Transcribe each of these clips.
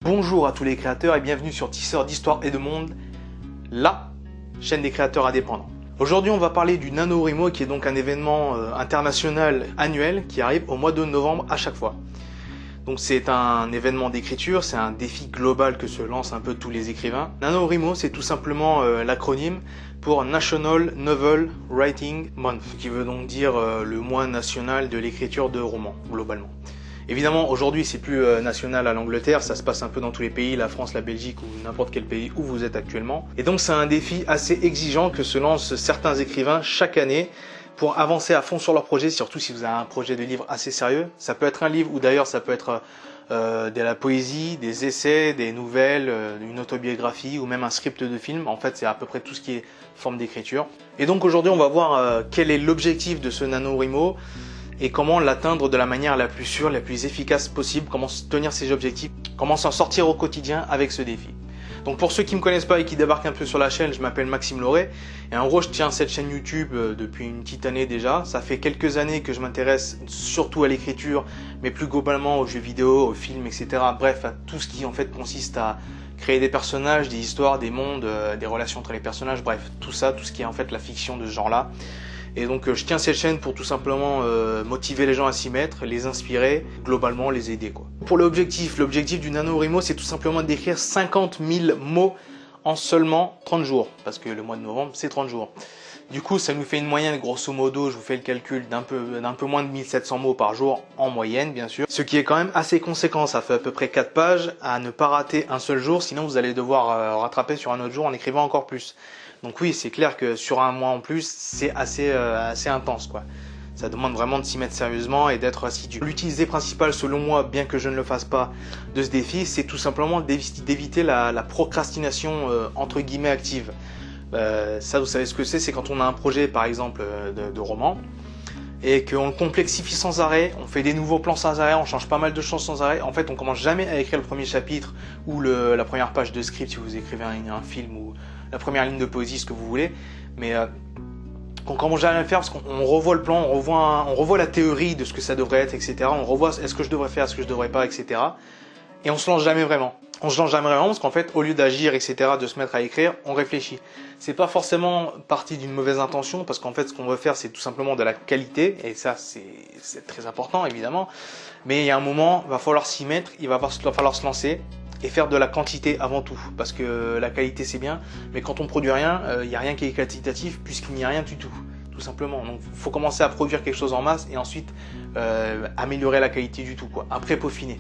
Bonjour à tous les créateurs et bienvenue sur Tisseurs d'Histoire et de Monde, la chaîne des créateurs indépendants. Aujourd'hui on va parler du NaNoWriMo qui est donc un événement international annuel qui arrive au mois de novembre à chaque fois. Donc c'est un événement d'écriture, c'est un défi global que se lancent un peu tous les écrivains. NaNoWriMo c'est tout simplement l'acronyme pour National Novel Writing Month, qui veut donc dire le mois national de l'écriture de romans globalement. Évidemment, aujourd'hui, c'est plus national à l'Angleterre, ça se passe un peu dans tous les pays, la France, la Belgique ou n'importe quel pays où vous êtes actuellement. Et donc, c'est un défi assez exigeant que se lancent certains écrivains chaque année pour avancer à fond sur leur projet, surtout si vous avez un projet de livre assez sérieux. Ça peut être un livre ou d'ailleurs ça peut être de la poésie, des essais, des nouvelles, une autobiographie ou même un script de film. En fait, c'est à peu près tout ce qui est forme d'écriture. Et donc aujourd'hui, on va voir quel est l'objectif de ce NaNoWriMo et comment l'atteindre de la manière la plus sûre, la plus efficace possible, comment tenir ses objectifs, comment s'en sortir au quotidien avec ce défi. Donc pour ceux qui ne me connaissent pas et qui débarquent un peu sur la chaîne, je m'appelle Maxime Lauré et en gros je tiens cette chaîne YouTube depuis une petite année déjà. Ça fait quelques années que je m'intéresse surtout à l'écriture, mais plus globalement aux jeux vidéo, aux films, etc. Bref, à tout ce qui en fait consiste à créer des personnages, des histoires, des mondes, des relations entre les personnages, bref, tout ça, tout ce qui est en fait la fiction de ce genre-là. Et donc je tiens cette chaîne pour tout simplement motiver les gens à s'y mettre, les inspirer, globalement les aider quoi. Pour l'objectif du NaNoWriMo c'est tout simplement d'écrire 50 000 mots en seulement 30 jours. Parce que le mois de novembre c'est 30 jours. Du coup ça nous fait une moyenne grosso modo, je vous fais le calcul, d'un peu moins de 1700 mots par jour en moyenne bien sûr. Ce qui est quand même assez conséquent, ça fait à peu près 4 pages à ne pas rater un seul jour, sinon vous allez devoir rattraper sur un autre jour en écrivant encore plus. Donc oui, c'est clair que sur un mois en plus, c'est assez intense quoi. Ça demande vraiment de s'y mettre sérieusement et d'être assidu. L'utilité principale, selon moi, bien que je ne le fasse pas, de ce défi, c'est tout simplement d'éviter la procrastination entre guillemets active. Ça, vous savez ce que c'est quand on a un projet, par exemple, de roman, et qu'on le complexifie sans arrêt, on fait des nouveaux plans sans arrêt, on change pas mal de choses sans arrêt. En fait, on commence jamais à écrire le premier chapitre ou la première page de script si vous écrivez un film ou la première ligne de poésie, ce que vous voulez. Mais on commence jamais à le faire parce qu'on revoit le plan, on revoit la théorie de ce que ça devrait être, etc. On revoit est-ce que je devrais faire, est-ce que je devrais pas, etc. Et on se lance jamais vraiment. On se lance jamais vraiment parce qu'en fait, au lieu d'agir, etc., de se mettre à écrire, on réfléchit. C'est pas forcément parti d'une mauvaise intention parce qu'en fait, ce qu'on veut faire, c'est tout simplement de la qualité. Et ça, c'est très important, évidemment. Mais il y a un moment, il va falloir s'y mettre, il va falloir se lancer et faire de la quantité avant tout. Parce que la qualité, c'est bien. Mais quand on produit rien, il n'y a rien qui est qualitatif puisqu'il n'y a rien du tout. Tout simplement. Donc, il faut commencer à produire quelque chose en masse et ensuite améliorer la qualité du tout, quoi. Après, peaufiner.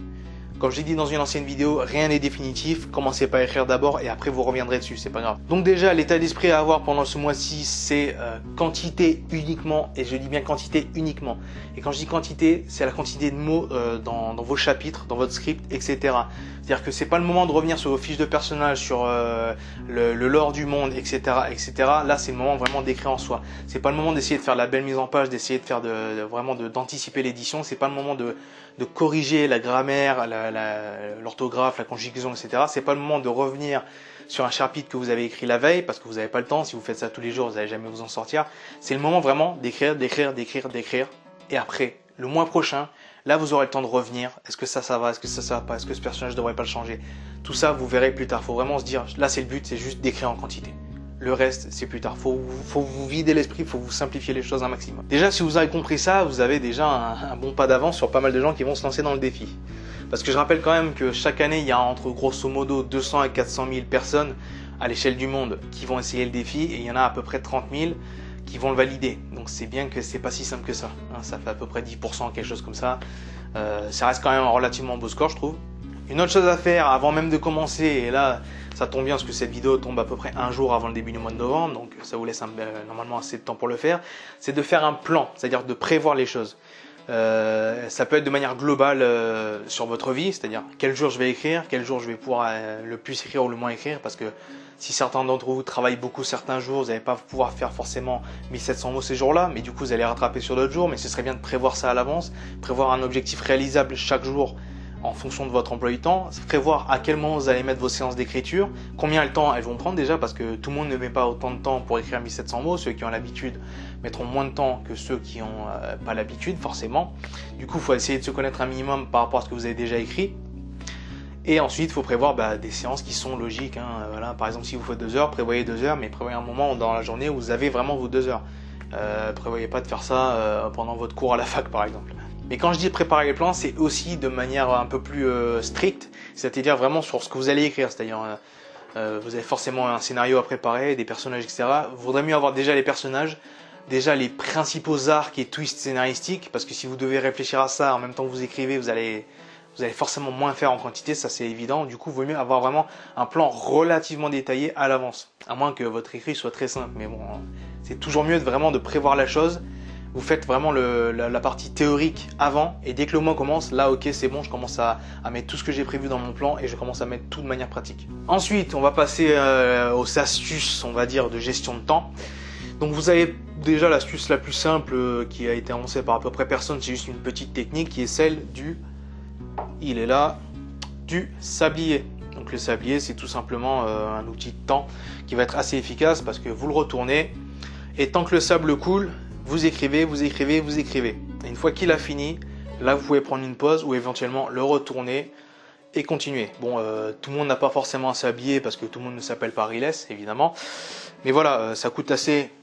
Comme je l'ai dit dans une ancienne vidéo, rien n'est définitif, commencez par écrire d'abord et après vous reviendrez dessus, c'est pas grave. Donc déjà, l'état d'esprit à avoir pendant ce mois-ci, c'est quantité uniquement, et je dis bien quantité uniquement. Et quand je dis quantité, c'est la quantité de mots dans vos chapitres, dans votre script, etc. C'est-à-dire que c'est pas le moment de revenir sur vos fiches de personnages, sur le lore du monde, etc., etc. Là, c'est le moment vraiment d'écrire en soi. C'est pas le moment d'essayer de faire la belle mise en page, d'essayer de faire vraiment d'anticiper l'édition. C'est pas le moment de corriger la grammaire, l'orthographe, la conjugaison, etc. C'est pas le moment de revenir sur un chapitre que vous avez écrit la veille parce que vous n'avez pas le temps. Si vous faites ça tous les jours, vous n'allez jamais vous en sortir. C'est le moment vraiment d'écrire. Et après, le mois prochain, là, vous aurez le temps de revenir. Est-ce que ça va? Est-ce que ça va pas? Est-ce que ce personnage ne devrait pas le changer? Tout ça, vous verrez plus tard. Il faut vraiment se dire, là, c'est le but, c'est juste d'écrire en quantité. Le reste, c'est plus tard. Faut vous vider l'esprit, faut vous simplifier les choses un maximum. Déjà, si vous avez compris ça, vous avez déjà un bon pas d'avance sur pas mal de gens qui vont se lancer dans le défi. Parce que je rappelle quand même que chaque année, il y a entre grosso modo 200 et 400 000 personnes à l'échelle du monde qui vont essayer le défi et il y en a à peu près 30 000 qui vont le valider. Donc c'est bien que c'est pas si simple que ça. Ça fait à peu près 10%, quelque chose comme ça. Ça reste quand même un relativement beau score, je trouve. Une autre chose à faire avant même de commencer, et là ça tombe bien parce que cette vidéo tombe à peu près un jour avant le début du mois de novembre, donc ça vous laisse normalement assez de temps pour le faire, c'est de faire un plan, c'est-à-dire de prévoir les choses. Ça peut être de manière globale sur votre vie, c'est-à-dire quel jour je vais écrire, quel jour je vais pouvoir le plus écrire ou le moins écrire, parce que si certains d'entre vous travaillent beaucoup certains jours, vous n'allez pas pouvoir faire forcément 1700 mots ces jours-là, mais du coup vous allez rattraper sur d'autres jours, mais ce serait bien de prévoir ça à l'avance, prévoir un objectif réalisable chaque jour en fonction de votre emploi du temps, prévoir à quel moment vous allez mettre vos séances d'écriture, combien de temps elles vont prendre déjà, parce que tout le monde ne met pas autant de temps pour écrire 1700 mots, ceux qui ont l'habitude mettront moins de temps que ceux qui n'ont pas l'habitude forcément. Du coup, il faut essayer de se connaître un minimum par rapport à ce que vous avez déjà écrit. Et ensuite, il faut prévoir des séances qui sont logiques. Voilà. Par exemple, si vous faites 2 heures, prévoyez 2 heures, mais prévoyez un moment dans la journée où vous avez vraiment vos 2 heures. Prévoyez pas de faire ça pendant votre cours à la fac, par exemple. Mais quand je dis préparer les plans, c'est aussi de manière un peu plus stricte, c'est-à-dire vraiment sur ce que vous allez écrire. C'est-à-dire, vous avez forcément un scénario à préparer, des personnages, etc. Il vaudrait mieux avoir déjà les personnages, déjà les principaux arcs et twists scénaristiques, parce que si vous devez réfléchir à ça en même temps que vous écrivez, vous allez forcément moins faire en quantité, ça c'est évident. Du coup, il vaut mieux avoir vraiment un plan relativement détaillé à l'avance, à moins que votre écrit soit très simple. Mais bon, c'est toujours mieux de prévoir la chose. Vous faites vraiment la partie théorique avant, et dès que le mois commence, là ok c'est bon, je commence à mettre tout ce que j'ai prévu dans mon plan et je commence à mettre tout de manière pratique. Ensuite, on va passer aux astuces, on va dire, de gestion de temps. Donc vous avez déjà l'astuce la plus simple qui a été annoncée par à peu près personne, c'est juste une petite technique qui est celle il est là, du sablier. Donc le sablier, c'est tout simplement un outil de temps qui va être assez efficace parce que vous le retournez et tant que le sable coule, vous écrivez, vous écrivez, vous écrivez. Et une fois qu'il a fini, là vous pouvez prendre une pause ou éventuellement le retourner et continuer. Bon, tout le monde n'a pas forcément un sablier parce que tout le monde ne s'appelle pas Riles, évidemment. Mais voilà, ça coûte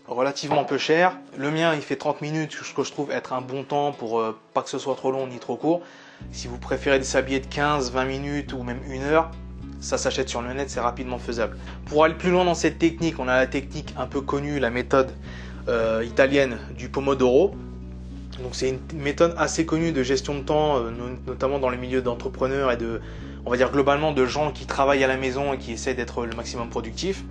relativement peu cher. Le mien, il fait 30 minutes, ce que je trouve être un bon temps pour pas que ce soit trop long ni trop court. Si vous préférez des sabliers de 15, 20 minutes ou même 1 heure, ça s'achète sur le net, c'est rapidement faisable. Pour aller plus loin dans cette technique, on a la technique un peu connue, la méthode italienne du Pomodoro. Donc c'est une méthode assez connue de gestion de temps, notamment dans les milieux d'entrepreneurs et on va dire globalement de gens qui travaillent à la maison et qui essaient d'être le maximum productifs.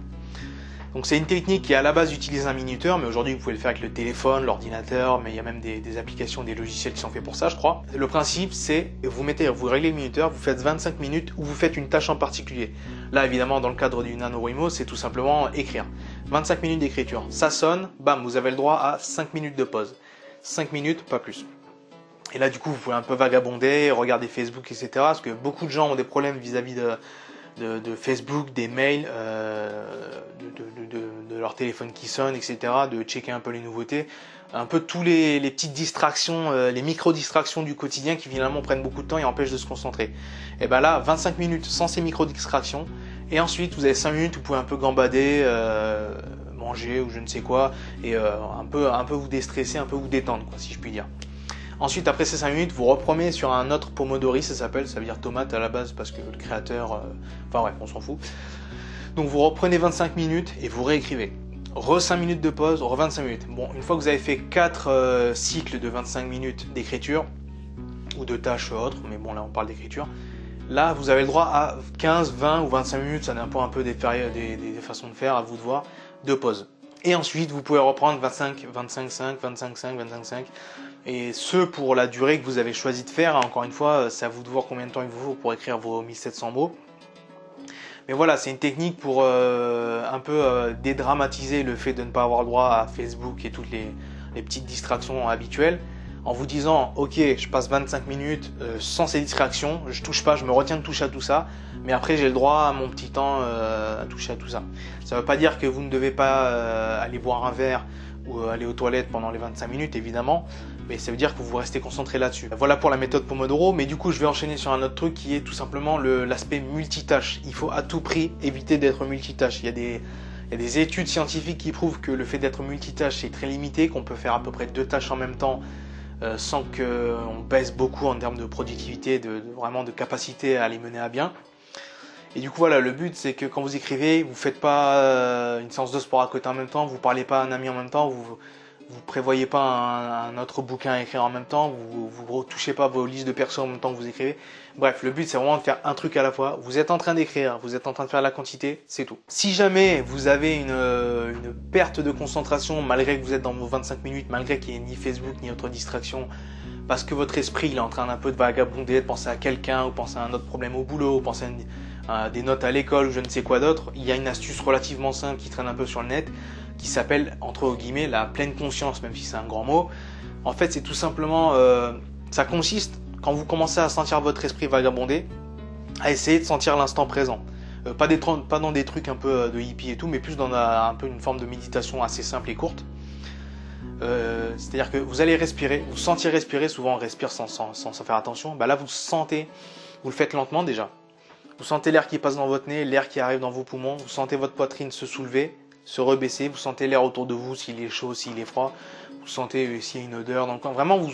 Donc c'est une technique qui à la base utilise un minuteur, mais aujourd'hui vous pouvez le faire avec le téléphone, l'ordinateur, mais il y a même des applications, des logiciels qui sont faits pour ça, je crois. Le principe c'est, vous réglez le minuteur, vous faites 25 minutes ou vous faites une tâche en particulier. Là évidemment dans le cadre du NaNoWriMo, c'est tout simplement écrire. 25 minutes d'écriture, ça sonne, bam, vous avez le droit à 5 minutes de pause. 5 minutes, pas plus. Et là du coup vous pouvez un peu vagabonder, regarder Facebook, etc. Parce que beaucoup de gens ont des problèmes vis-à-vis de Facebook, des mails, de leur téléphone qui sonne, etc., de checker un peu les nouveautés, un peu tous les petites distractions, les micro-distractions du quotidien qui finalement prennent beaucoup de temps et empêchent de se concentrer. Et ben là, 25 minutes sans ces micro-distractions, et ensuite vous avez 5 minutes où vous pouvez un peu gambader, manger ou je ne sais quoi, et un peu vous déstresser, un peu vous détendre, quoi, si je puis dire. Ensuite, après ces 5 minutes, vous reprenez sur un autre Pomodori, ça veut dire tomate à la base parce que le créateur... enfin bref, on s'en fout. Donc vous reprenez 25 minutes et vous réécrivez. 5 minutes de pause, 25 minutes. Bon, une fois que vous avez fait 4 cycles de 25 minutes d'écriture, ou de tâches autres, mais bon là on parle d'écriture, là vous avez le droit à 15, 20 ou 25 minutes, ça dépend un peu des façons de faire, à vous de voir, de pause. Et ensuite vous pouvez reprendre 25, 25, 5, 25, 5, 25, 5. Et ce pour la durée que vous avez choisi de faire. Encore une fois, c'est à vous de voir combien de temps il vous faut pour écrire vos 1700 mots. Mais voilà, c'est une technique pour un peu dédramatiser le fait de ne pas avoir droit à Facebook et toutes les petites distractions habituelles. En vous disant, ok, je passe 25 minutes sans ces distractions, je touche pas, je me retiens de toucher à tout ça, mais après j'ai le droit à mon petit temps à toucher à tout ça. Ça ne veut pas dire que vous ne devez pas aller boire un verre ou aller aux toilettes pendant les 25 minutes, évidemment, mais ça veut dire que vous restez concentré là-dessus. Voilà pour la méthode Pomodoro, mais du coup je vais enchaîner sur un autre truc qui est tout simplement l'aspect multitâche. Il faut à tout prix éviter d'être multitâche. Il y a des études scientifiques qui prouvent que le fait d'être multitâche c'est très limité, qu'on peut faire à peu près 2 tâches en même temps sans qu'on baisse beaucoup en termes de productivité, vraiment de capacité à les mener à bien. Et du coup voilà, le but c'est que quand vous écrivez, vous faites pas une séance de sport à côté en même temps, vous parlez pas à un ami en même temps, vous prévoyez pas un autre bouquin à écrire en même temps, vous touchez pas vos listes de persos en même temps que vous écrivez. Bref, le but c'est vraiment de faire un truc à la fois. Vous êtes en train d'écrire, vous êtes en train de faire la quantité, c'est tout. Si jamais vous avez une perte de concentration malgré que vous êtes dans vos 25 minutes, malgré qu'il n'y ait ni Facebook ni autre distraction, parce que votre esprit il est en train d'un peu de vagabonder, de penser à quelqu'un, ou penser à un autre problème au boulot, ou penser à des notes à l'école, ou je ne sais quoi d'autre, il y a une astuce relativement simple qui traîne un peu sur le net, qui s'appelle, entre guillemets, la pleine conscience, même si c'est un grand mot. En fait, c'est tout simplement, ça consiste, quand vous commencez à sentir votre esprit vagabonder, à essayer de sentir l'instant présent. Pas dans des trucs un peu de hippie et tout, mais plus dans un peu une forme de méditation assez simple et courte. C'est-à-dire que vous allez respirer, vous sentiez respirer, souvent on respire sans faire attention, bah là vous sentez, vous le faites lentement déjà. Vous sentez l'air qui passe dans votre nez, l'air qui arrive dans vos poumons, vous sentez votre poitrine se soulever, se rebaisser, vous sentez l'air autour de vous, s'il est chaud, s'il est froid, vous sentez s'il y a une odeur dans le corps. Vraiment, vous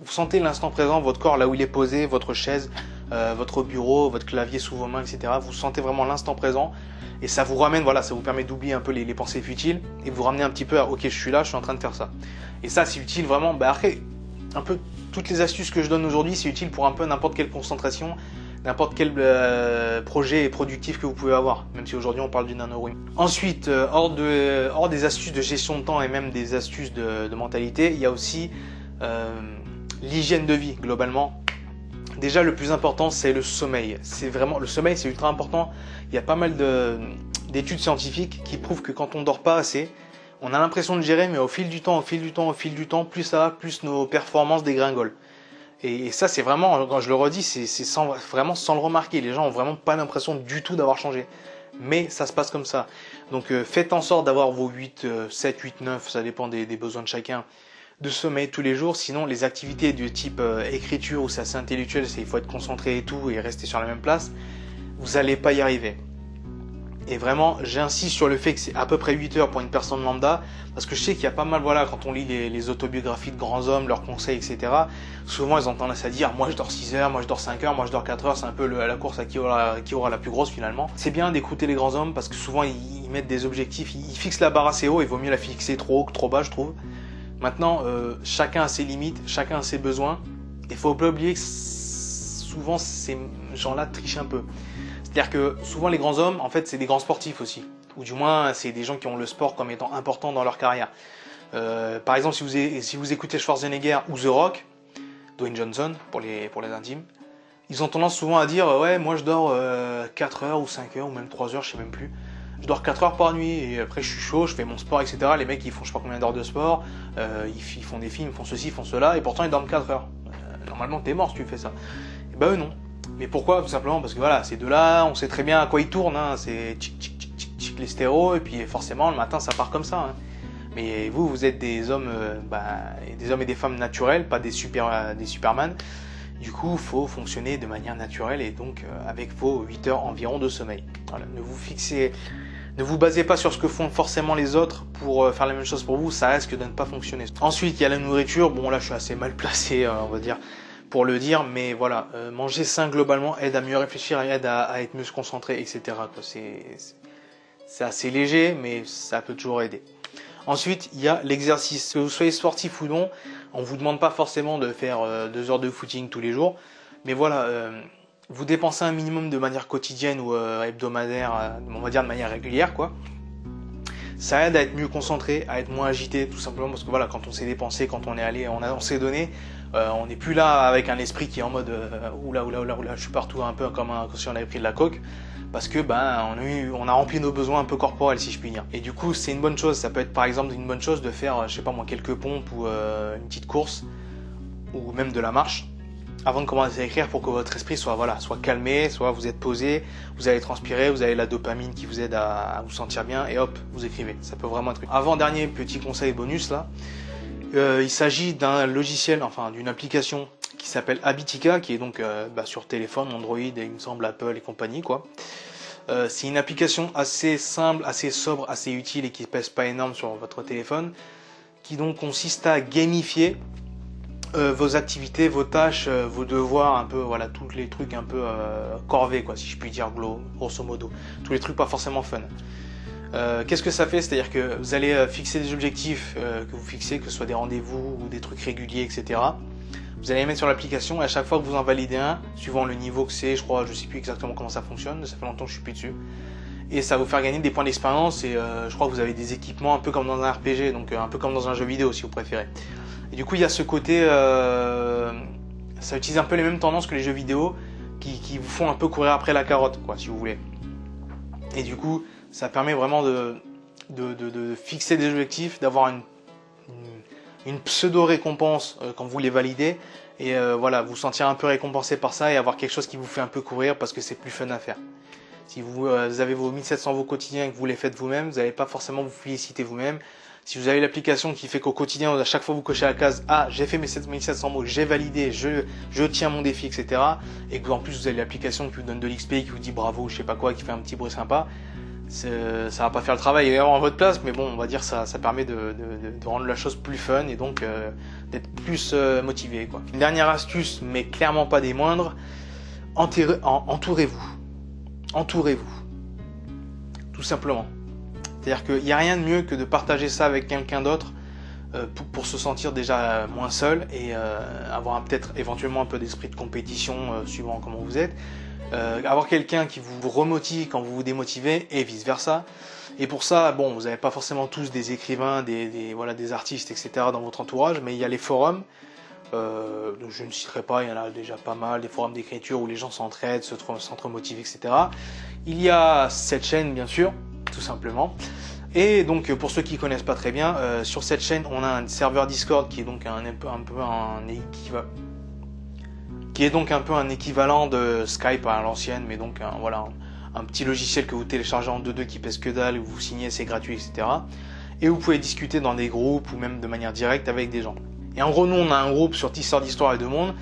sentez l'instant présent, votre corps là où il est posé, votre chaise, votre bureau, votre clavier sous vos mains, etc. Vous sentez vraiment l'instant présent et ça vous ramène, voilà, ça vous permet d'oublier un peu les pensées futiles et vous ramener un petit peu à ok, je suis là, je suis en train de faire ça. Et ça, c'est utile vraiment. Après, un peu toutes les astuces que je donne aujourd'hui, c'est utile pour un peu n'importe quelle concentration, n'importe quel projet productif que vous pouvez avoir, même si aujourd'hui on parle du NaNoWriMo. Ensuite, hors des astuces de gestion de temps et même des astuces de mentalité, il y a aussi l'hygiène de vie globalement. Déjà, le plus important, c'est le sommeil. Le sommeil, c'est ultra important. Il y a pas mal d'études scientifiques qui prouvent que quand on dort pas assez, on a l'impression de gérer, mais au fil du temps, plus ça va, plus nos performances dégringolent. Et ça, c'est vraiment, quand je le redis, c'est vraiment sans le remarquer. Les gens ont vraiment pas l'impression du tout d'avoir changé. Mais ça se passe comme ça. Donc faites en sorte d'avoir vos 7, 8, 9, ça dépend des besoins de chacun, de sommeil tous les jours. Sinon, les activités du type écriture, où c'est assez intellectuel, il faut être concentré et tout, et rester sur la même place, vous n'allez pas y arriver. Et vraiment, j'insiste sur le fait que c'est à peu près 8 heures pour une personne lambda, parce que je sais qu'il y a pas mal, voilà, quand on lit les autobiographies de grands hommes, leurs conseils, etc., souvent ils ont tendance à dire, moi je dors 6 heures, moi je dors 5 heures, moi je dors 4 heures, c'est un peu la course à qui aura la plus grosse finalement. C'est bien d'écouter les grands hommes, parce que souvent ils mettent des objectifs, ils fixent la barre assez haut, il vaut mieux la fixer trop haut que trop bas, je trouve. Maintenant, chacun a ses limites, chacun a ses besoins, et il faut pas oublier que souvent ces gens-là trichent un peu. C'est-à-dire que souvent les grands hommes, en fait, c'est des grands sportifs aussi. Ou du moins, c'est des gens qui ont le sport comme étant important dans leur carrière. Par exemple, si vous écoutez Schwarzenegger ou The Rock, Dwayne Johnson pour les intimes, ils ont tendance souvent à dire « Ouais, moi je dors 4 heures ou 5 heures ou même 3 heures, je sais même plus. Je dors 4 heures par nuit et après je suis chaud, je fais mon sport, etc. » Les mecs, ils font je sais pas combien d'heures de sport, ils font des films, ils font ceci, ils font cela, et pourtant ils dorment 4 heures. Normalement, t'es mort si tu fais ça. Et ben eux non. Mais pourquoi? Tout simplement parce que voilà, ces deux-là, on sait très bien à quoi ils tournent, hein. C'est tchic les stéros, et puis forcément le matin ça part comme ça. Hein. Mais vous êtes des hommes, des hommes et des femmes naturels, pas des Superman. Du coup, il faut fonctionner de manière naturelle et donc avec vos 8 heures environ de sommeil. Voilà, ne vous basez pas sur ce que font forcément les autres pour faire la même chose pour vous, ça risque de ne pas fonctionner. Ensuite, il y a la nourriture. Bon, là, je suis assez mal placé, on va dire, pour le dire, mais voilà, manger sain globalement aide à mieux réfléchir, aide à être mieux concentré, etc. C'est assez léger, mais ça peut toujours aider. Ensuite, il y a l'exercice. Que vous soyez sportif ou non, on vous demande pas forcément de faire 2 heures de footing tous les jours, mais voilà, vous dépensez un minimum de manière quotidienne ou hebdomadaire, on va dire de manière régulière, quoi. Ça aide à être mieux concentré, à être moins agité, tout simplement parce que voilà, quand on s'est dépensé, quand on est allé, on s'est donné, on n'est plus là avec un esprit qui est en mode oula, je suis partout un peu comme si on avait pris de la coke, parce que on a rempli nos besoins un peu corporels, si je puis dire. Et du coup, c'est une bonne chose. Ça peut être par exemple une bonne chose de faire, je sais pas moi, quelques pompes ou une petite course ou même de la marche avant de commencer à écrire pour que votre esprit soit calmé, soit vous êtes posé, vous allez transpirer, vous avez la dopamine qui vous aide à vous sentir bien et hop, vous écrivez. Ça peut vraiment être. Avant-dernier petit conseil bonus là, il s'agit d'un logiciel, enfin d'une application qui s'appelle Habitica, qui est donc sur téléphone, Android et il me semble Apple et compagnie quoi. C'est une application assez simple, assez sobre, assez utile et qui pèse pas énorme sur votre téléphone, qui donc consiste à gamifier vos activités, vos tâches, vos devoirs, un peu voilà tous les trucs un peu corvées quoi, si je puis dire grosso modo, tous les trucs pas forcément fun. Qu'est-ce que ça fait? C'est-à-dire que vous allez fixer des objectifs que vous fixez, que ce soit des rendez-vous ou des trucs réguliers, etc. Vous allez les mettre sur l'application et à chaque fois que vous en validez un, suivant le niveau que c'est, je sais plus exactement comment ça fonctionne, ça fait longtemps que je suis plus dessus. Et ça va vous faire gagner des points d'expérience et je crois que vous avez des équipements un peu comme dans un RPG, donc un peu comme dans un jeu vidéo si vous préférez. Et du coup il y a ce côté, ça utilise un peu les mêmes tendances que les jeux vidéo qui vous font un peu courir après la carotte quoi, si vous voulez. Et du coup ça permet vraiment de fixer des objectifs, d'avoir une pseudo-récompense quand vous les validez et voilà, vous sentir un peu récompensé par ça et avoir quelque chose qui vous fait un peu courir parce que c'est plus fun à faire. Si vous avez vos 1700 vos quotidiens et que vous les faites vous-même, vous n'allez pas forcément vous féliciter vous-même. Si vous avez l'application qui fait qu'au quotidien, à chaque fois vous cochez la case « Ah, j'ai fait mes 7700 mots, j'ai validé, je tiens mon défi, etc. » et que en plus vous avez l'application qui vous donne de l'XP, qui vous dit bravo, je sais pas quoi, qui fait un petit bruit sympa, ça va pas faire le travail à votre place, mais bon, on va dire ça permet de rendre la chose plus fun et donc d'être plus motivé, quoi. Une dernière astuce, mais clairement pas des moindres, entourez-vous. Entourez-vous. Tout simplement. C'est-à-dire qu'il n'y a rien de mieux que de partager ça avec quelqu'un d'autre pour se sentir déjà moins seul et avoir peut-être éventuellement un peu d'esprit de compétition suivant comment vous êtes. Avoir quelqu'un qui vous remotive quand vous vous démotivez et vice versa. Et pour ça, bon, vous n'avez pas forcément tous des écrivains, des artistes, etc. dans votre entourage, mais il y a les forums. Donc je ne citerai pas, il y en a déjà pas mal, des forums d'écriture où les gens s'entraident, s'entremotivent, etc. Il y a cette chaîne, bien sûr, tout simplement. Et donc pour ceux qui connaissent pas très bien, sur cette chaîne, on a un serveur Discord qui est donc un peu un équivalent de Skype à l'ancienne, mais donc un petit logiciel que vous téléchargez en 2.2 qui pèse que dalle, où vous signez, c'est gratuit, etc. Et vous pouvez discuter dans des groupes ou même de manière directe avec des gens. Et en gros, nous, on a un groupe sur Tisseurs d'Histoire et de Monde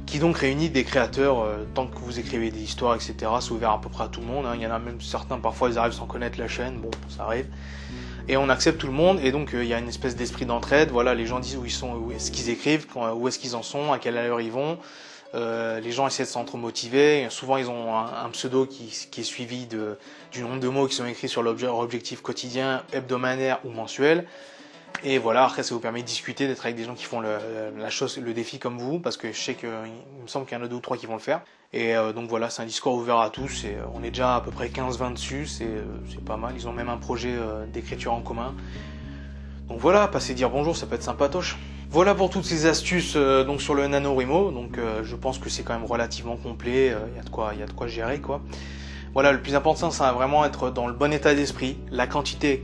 qui donc réunit des créateurs, tant que vous écrivez des histoires, etc. C'est ouvert à peu près à tout le monde, hein. Il y en a même certains, parfois, ils arrivent sans connaître la chaîne, bon, ça arrive. Et on accepte tout le monde, et donc il y a une espèce d'esprit d'entraide, voilà, les gens disent où ils sont, où est-ce qu'ils écrivent, où est-ce qu'ils en sont, à quelle heure ils vont. Les gens essaient de s'entremotiver, souvent ils ont un pseudo qui est suivi du nombre de mots qui sont écrits sur leur objectif quotidien, hebdomadaire ou mensuel. Et voilà, après ça vous permet de discuter, d'être avec des gens qui font le défi comme vous, parce que je sais qu'il me semble qu'il y en a 2 ou 3 qui vont le faire. Et donc voilà, c'est un Discord ouvert à tous, et on est déjà à peu près 15-20 dessus, c'est pas mal, ils ont même un projet d'écriture en commun. Donc voilà, passer dire bonjour, ça peut être sympatoche. Voilà pour toutes ces astuces donc sur le NaNoWriMo, donc je pense que c'est quand même relativement complet, il y a de quoi gérer, quoi. Voilà, le plus important, ça va vraiment être dans le bon état d'esprit. La quantité,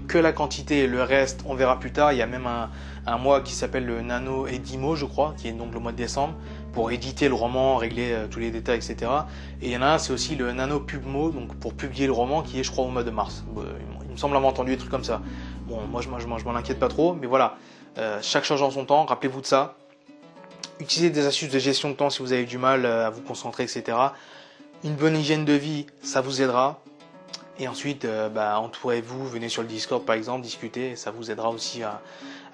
et le reste, on verra plus tard. Il y a même un mois qui s'appelle le Nano Edimo, je crois, qui est donc le mois de décembre, pour éditer le roman, régler tous les détails, etc. Et il y en a un, c'est aussi le Nano Pubmo, donc pour publier le roman, qui est, je crois, au mois de mars. Il me semble avoir entendu des trucs comme ça. Bon, moi, je m'en inquiète pas trop, mais voilà. Chaque chose en son temps, rappelez-vous de ça. Utilisez des astuces de gestion de temps si vous avez du mal à vous concentrer, etc. Une bonne hygiène de vie, ça vous aidera. Et ensuite, entourez-vous, venez sur le Discord par exemple, discuter, ça vous aidera aussi à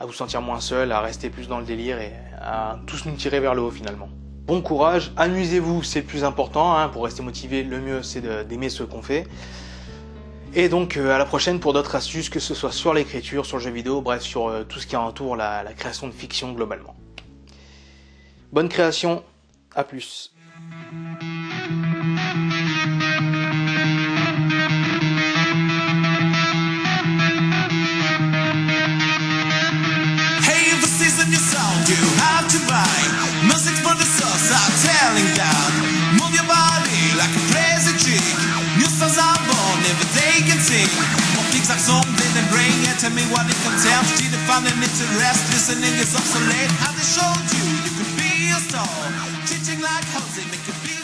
vous sentir moins seul, à rester plus dans le délire et à tous nous tirer vers le haut finalement. Bon courage, amusez-vous, c'est le plus important, hein, pour rester motivé, le mieux c'est d'aimer ce qu'on fait. Et donc à la prochaine pour d'autres astuces, que ce soit sur l'écriture, sur le jeu vidéo, bref, sur tout ce qui entoure la création de fiction globalement. Bonne création, à plus. You have to buy music for the souls are telling down. Move your body like a crazy chick. New stars are born every day can sing. More things are songs in the brain. Yeah, tell me what it contains. Did you find an interest? Listening is obsolete. How they showed you you could be a star. Teaching like how they make it be.